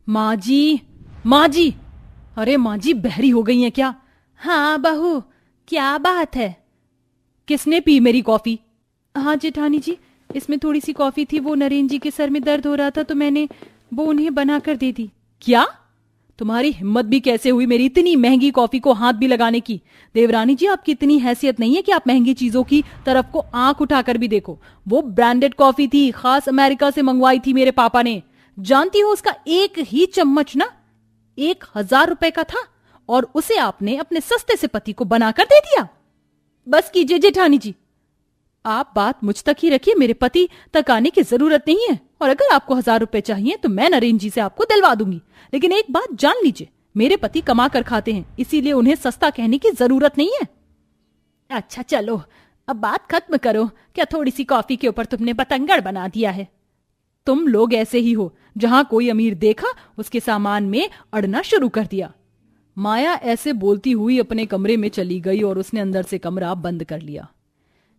माँ जी, माँ जी, अरे माँ जी बहरी हो गई हैं क्या? हाँ बहू, क्या बात है? किसने पी मेरी कॉफी? हाँ जेठानी जी, इसमें थोड़ी सी कॉफी थी, वो नरेन जी के सर में दर्द हो रहा था तो मैंने वो उन्हें बना कर दे दी। क्या? तुम्हारी हिम्मत भी कैसे हुई मेरी इतनी महंगी कॉफी को हाथ भी लगाने की? देवरानी जी, आपकी इतनी हैसियत नहीं है कि आप महंगी चीजों की तरफ को आंख उठाकर भी देखो। वो ब्रांडेड कॉफी थी, खास अमेरिका से मंगवाई थी मेरे पापा ने। जानती हो उसका एक ही चम्मच ना 1,000 रुपए का था, और उसे आपने अपने सस्ते से पति को बनाकर दे दिया। बस कीजिए जेठानी जी, आप बात मुझ तक ही रखिए, मेरे पति तक आने की जरूरत नहीं है। और अगर आपको 1,000 रुपए चाहिए तो मैं नरेन जी से आपको दिलवा दूंगी। लेकिन एक बात जान लीजिए, मेरे पति कमा कर खाते हैं, इसीलिए उन्हें सस्ता कहने की जरूरत नहीं है। अच्छा चलो, अब बात खत्म करो। क्या थोड़ी सी कॉफी के ऊपर तुमने बतंगड़ बना दिया है? तुम लोग ऐसे ही हो, जहां कोई अमीर देखा उसके सामान में अड़ना शुरू कर दिया। माया ऐसे बोलती हुई अपने कमरे में चली गई और उसने अंदर से कमरा बंद कर लिया।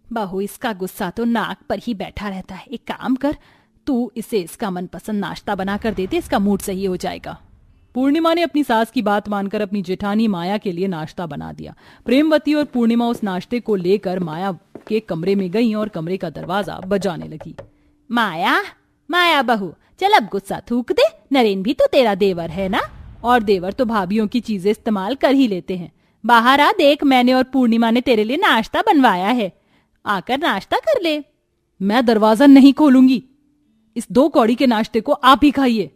बहू, इसका गुस्सा तो नाक पर ही बैठा रहता है। एक काम कर, तू इसे इसका मनपसंद नाश्ता बना कर देते, इसका मूड सही हो जाएगा। पूर्णिमा ने अपनी सास की बात मानकर अपनी जेठानी माया के लिए नाश्ता बना दिया। प्रेमवती और पूर्णिमा उस नाश्ते को लेकर माया के कमरे में गईं और कमरे का दरवाजा बजाने लगी। माया, माया बहू, चल अब गुस्सा थूक दे। नरेन भी तो तेरा देवर है ना, और देवर तो भाभीियों की चीजें इस्तेमाल कर ही लेते हैं। बाहर आ देख, मैंने और पूर्णिमा ने तेरे लिए नाश्ता बनवाया है, आकर नाश्ता कर ले। मैं दरवाजा नहीं खोलूंगी, इस 2 कौड़ी के नाश्ते को आप ही खाइए।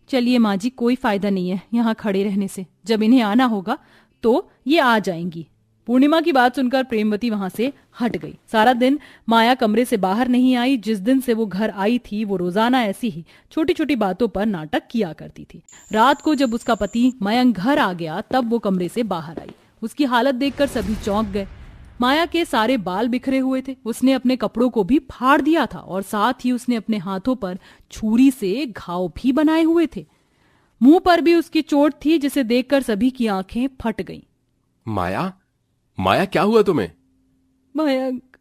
चलिए माँ जी, कोई फायदा नहीं है यहाँ खड़े रहने से, जब इन्हें आना होगा तो ये आ जाएंगी। पूर्णिमा की बात सुनकर प्रेमवती वहां से हट गई। सारा दिन माया कमरे से बाहर नहीं आई। जिस दिन से वो घर आई थी वो रोजाना ऐसी ही छोटी छोटी बातों पर नाटक किया करती थी। रात को जब उसका पति मयंक घर आ गया तब वो कमरे से बाहर आई। उसकी हालत देखकर सभी चौंक गए। माया के सारे बाल बिखरे हुए थे, उसने अपने कपड़ों को भी फाड़ दिया था और साथ ही उसने अपने हाथों पर छुरी से घाव भी बनाए हुए थे। मुंह पर भी उसकी चोट थी जिसे देखकर सभी की आंखें फट गईं। माया, माया क्या हुआ तुम्हें? मयंक,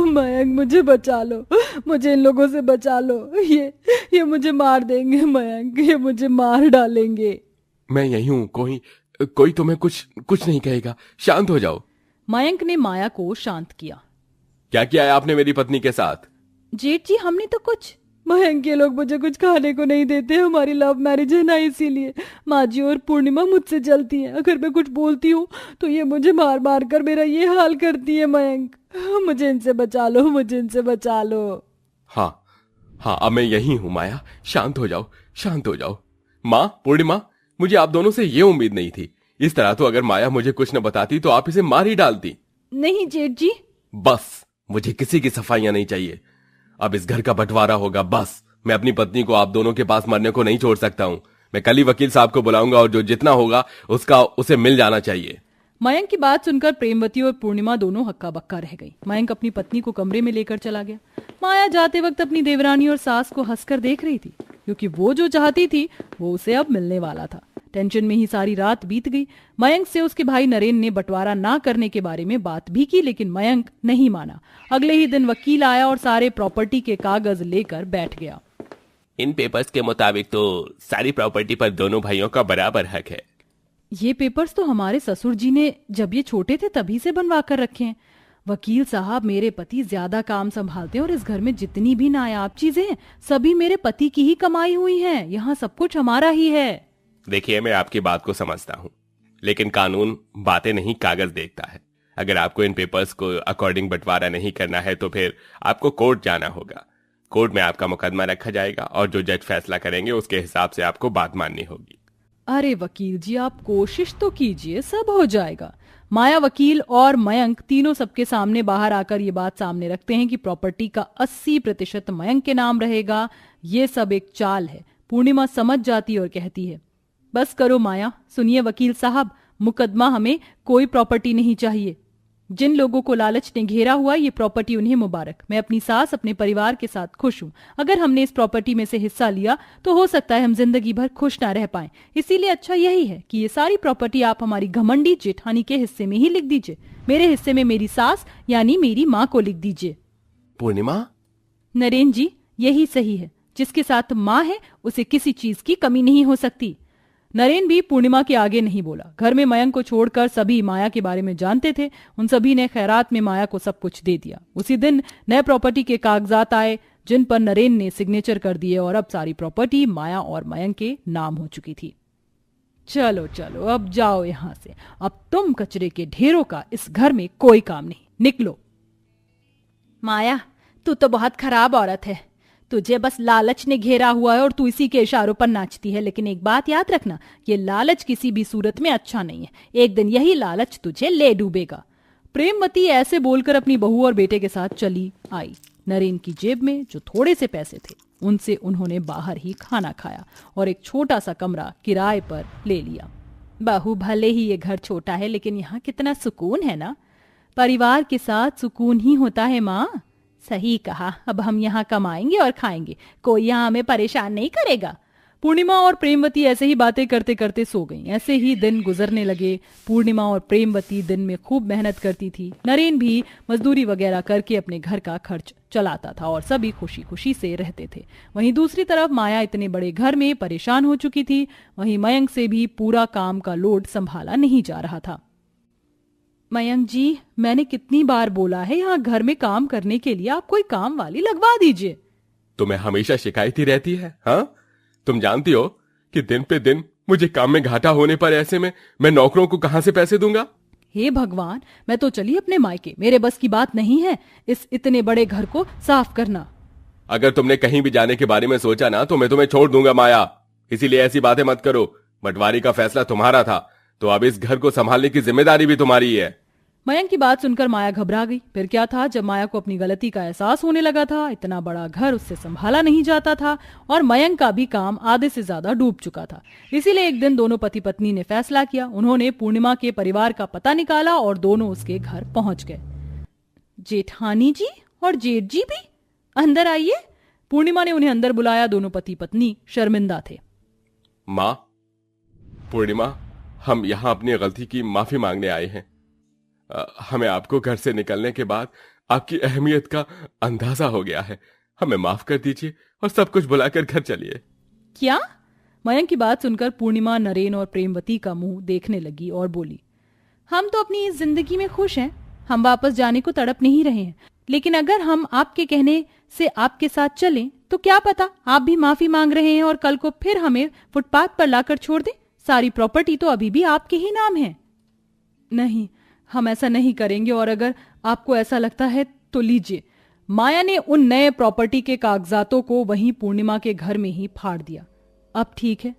मयंक मुझे बचा लो, मुझे इन लोगों से बचा लो। ये मुझे मार देंगे मयंक, ये मुझे मार डालेंगे। मैं यही हूं, कोई तुम्हें कुछ नहीं कहेगा, शांत हो जाओ। मयंक ने माया को शांत किया। क्या किया है आपने मेरी पत्नी के साथ? जेठ जी, हमने तो कुछ, मयंक के लोग मुझे कुछ खाने को नहीं देते, हमारी लव मैरिज है ना, इसीलिए माँ जी और पूर्णिमा मुझसे जलती हैं। अगर मैं कुछ बोलती हूँ तो ये मुझे मार मार कर मेरा ये हाल करती है। मयंक, मुझे इनसे बचा लो, मुझे इनसे बचा लो। हाँ, अब मैं यही हूं माया, शांत हो जाओ, शांत हो जाओ। माँ, पूर्णिमा, मुझे आप दोनों से ये उम्मीद नहीं थी। इस तरह तो अगर माया मुझे कुछ न बताती तो आप इसे मार ही डालती। नहीं जेठ जी, बस, मुझे किसी की सफाइयां नहीं चाहिए। अब इस घर का बंटवारा होगा, बस। मैं अपनी पत्नी को आप दोनों के पास मरने को नहीं छोड़ सकता हूं। मैं कल ही वकील साहब को बुलाऊंगा और जो जितना होगा उसका उसे मिल जाना चाहिए। मयंक की बात सुनकर प्रेमवती और पूर्णिमा दोनों हक्का बक्का रह गई। मयंक अपनी पत्नी को कमरे में लेकर चला गया। माया जाते वक्त अपनी देवरानी और सास को हंसकर देख रही थी, क्योंकि वो जो चाहती थी वो उसे अब मिलने वाला था। टेंशन में ही सारी रात बीत गई। मयंक से उसके भाई नरेन ने बंटवारा ना करने के बारे में बात भी की, लेकिन मयंक नहीं माना। अगले ही दिन वकील आया और सारे प्रॉपर्टी के कागज लेकर बैठ गया। इन पेपर्स के मुताबिक तो सारी प्रॉपर्टी पर दोनों भाइयों का बराबर हक है। ये पेपर्स तो हमारे ससुर जी ने जब ये छोटे थे तभी से बनवा कर रखे हैं। वकील साहब, मेरे पति ज्यादा काम संभालते हैं और इस घर में जितनी भी नायाब चीजें हैं सभी मेरे पति की ही कमाई हुई हैं। यहाँ सब कुछ हमारा ही है। देखिए, मैं आपकी बात को समझता हूँ, लेकिन कानून बातें नहीं कागज देखता है। अगर आपको इन पेपर्स को अकॉर्डिंग बंटवारा नहीं करना है तो फिर आपको कोर्ट जाना होगा। कोर्ट में आपका मुकदमा रखा जाएगा और जो जज फैसला करेंगे उसके हिसाब से आपको बात माननी होगी। अरे वकील जी, आप कोशिश तो कीजिए, सब हो जाएगा। माया, वकील और मयंक तीनों सबके सामने बाहर आकर ये बात सामने रखते हैं कि प्रॉपर्टी का 80% मयंक के नाम रहेगा। ये सब एक चाल है। पूर्णिमा समझ जाती और कहती है, बस करो माया, सुनिए वकील साहब, मुकदमा हमें कोई प्रॉपर्टी नहीं चाहिए। जिन लोगों को लालच ने घेरा हुआ ये प्रॉपर्टी उन्हें मुबारक। मैं अपनी सास, अपने परिवार के साथ खुश हूँ। अगर हमने इस प्रॉपर्टी में से हिस्सा लिया तो हो सकता है हम जिंदगी भर खुश ना रह पाएं। इसीलिए अच्छा यही है कि ये सारी प्रॉपर्टी आप हमारी घमंडी जेठानी के हिस्से में ही लिख दीजिए। मेरे हिस्से में मेरी सास यानी मेरी माँ को लिख दीजिए। पूर्णिमा, नरेन जी, यही सही है। जिसके साथ माँ है उसे किसी चीज की कमी नहीं हो सकती। नरेन भी पूर्णिमा के आगे नहीं बोला। घर में मयंक को छोड़कर सभी माया के बारे में जानते थे। उन सभी ने खैरात में माया को सब कुछ दे दिया। उसी दिन नए प्रॉपर्टी के कागजात आए जिन पर नरेन ने सिग्नेचर कर दिए और अब सारी प्रॉपर्टी माया और मयंक के नाम हो चुकी थी। चलो चलो अब जाओ यहां से, अब तुम कचरे के ढेरों का इस घर में कोई काम नहीं, निकलो। माया, तू तो बहुत खराब औरत है। तुझे बस लालच ने घेरा हुआ है और तू इसी के इशारों पर नाचती है। लेकिन एक बात याद रखना, ये लालच किसी भी सूरत में अच्छा नहीं है। एक दिन यही लालच तुझे ले डूबेगा। प्रेमवती ऐसे बोलकर अपनी बहू और बेटे के साथ चली आई। नरेन की जेब में जो थोड़े से पैसे थे उनसे उन्होंने बाहर ही खाना खाया और एक छोटा सा कमरा किराए पर ले लिया। बहू, भले ही ये घर छोटा है लेकिन यहाँ कितना सुकून है ना। परिवार के साथ सुकून ही होता है माँ। सही कहा। अब हम यहाँ कमाएंगे और खाएंगे, कोई यहाँ हमें परेशान नहीं करेगा। पूर्णिमा और प्रेमवती ऐसे ही बातें करते करते सो गईं। ऐसे ही दिन गुजरने लगे। पूर्णिमा और प्रेमवती दिन में खूब मेहनत करती थी। नरेन भी मजदूरी वगैरह करके अपने घर का खर्च चलाता था और सभी खुशी खुशी से रहते थे। वहीं दूसरी तरफ माया इतने बड़े घर में परेशान हो चुकी थी। वहीं मयंक से भी पूरा काम का लोड संभाला नहीं जा रहा था। मयंक जी, मैंने कितनी बार बोला है यहाँ घर में काम करने के लिए, आप कोई काम वाली लगवा दीजिए। तुम्हें हमेशा शिकायत ही रहती है। हाँ, तुम जानती हो कि दिन पे दिन मुझे काम में घाटा होने पर ऐसे में मैं नौकरों को कहां से पैसे दूंगा। हे भगवान, मैं तो चली अपने मायके, मेरे बस की बात नहीं है इस इतने बड़े घर को साफ करना। अगर तुमने कहीं भी जाने के बारे में सोचा ना तो मैं तुम्हें छोड़ दूंगा माया, इसीलिए ऐसी बातें मत करो। बंटवारे का फैसला तुम्हारा था तो अब इस घर को संभालने की जिम्मेदारी भी तुम्हारी है। मयंक की बात सुनकर माया घबरा गई। फिर क्या था, जब माया को अपनी गलती का एहसास होने लगा था, इतना बड़ा घर उससे संभाला नहीं जाता था और मयंक का भी काम आधे से ज्यादा डूब चुका था। इसीलिए एक दिन दोनों पति पत्नी ने फैसला किया। उन्होंने पूर्णिमा के परिवार का पता निकाला और दोनों उसके घर पहुंच गए। जेठानी जी और जेठ जी भी अंदर आइए। पूर्णिमा ने उन्हें अंदर बुलाया। दोनों पति पत्नी शर्मिंदा थे। माँ, पूर्णिमा, हम यहाँ अपनी गलती की माफी मांगने आए हैं। हमें आपको घर से निकलने के बाद आपकी अहमियत का अंदाजा हो गया है। हमें माफ कर दीजिए और सब कुछ भुलाकर घर चलिए। क्या? मयंक की बात सुनकर पूर्णिमा नरेन और प्रेमवती का मुंह देखने लगी और बोली, हम तो अपनी इस जिंदगी में खुश हैं, हम वापस जाने को तड़प नहीं रहे हैं। लेकिन अगर हम आपके कहने से आपके साथ चलें तो क्या पता आप भी माफी मांग रहे हैं और कल को फिर हमें फुटपाथ पर लाकर छोड़ दें। सारी प्रॉपर्टी तो अभी भी आपके ही नाम है। नहीं, हम ऐसा नहीं करेंगे और अगर आपको ऐसा लगता है तो लीजिए। माया ने उन नए प्रॉपर्टी के कागजातों को वहीं पूर्णिमा के घर में ही फाड़ दिया। अब ठीक है,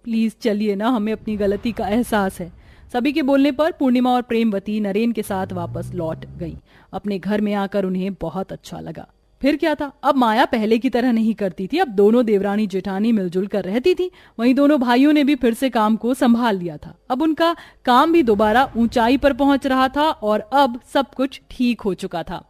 प्लीज चलिए ना, हमें अपनी गलती का एहसास है। सभी के बोलने पर पूर्णिमा और प्रेमवती नरेन के साथ वापस लौट गई। अपने घर में आकर उन्हें बहुत अच्छा लगा। फिर क्या था, अब माया पहले की तरह नहीं करती थी। अब दोनों देवरानी जेठानी मिलजुल कर रहती थी। वहीं दोनों भाइयों ने भी फिर से काम को संभाल लिया था। अब उनका काम भी दोबारा ऊंचाई पर पहुंच रहा था और अब सब कुछ ठीक हो चुका था।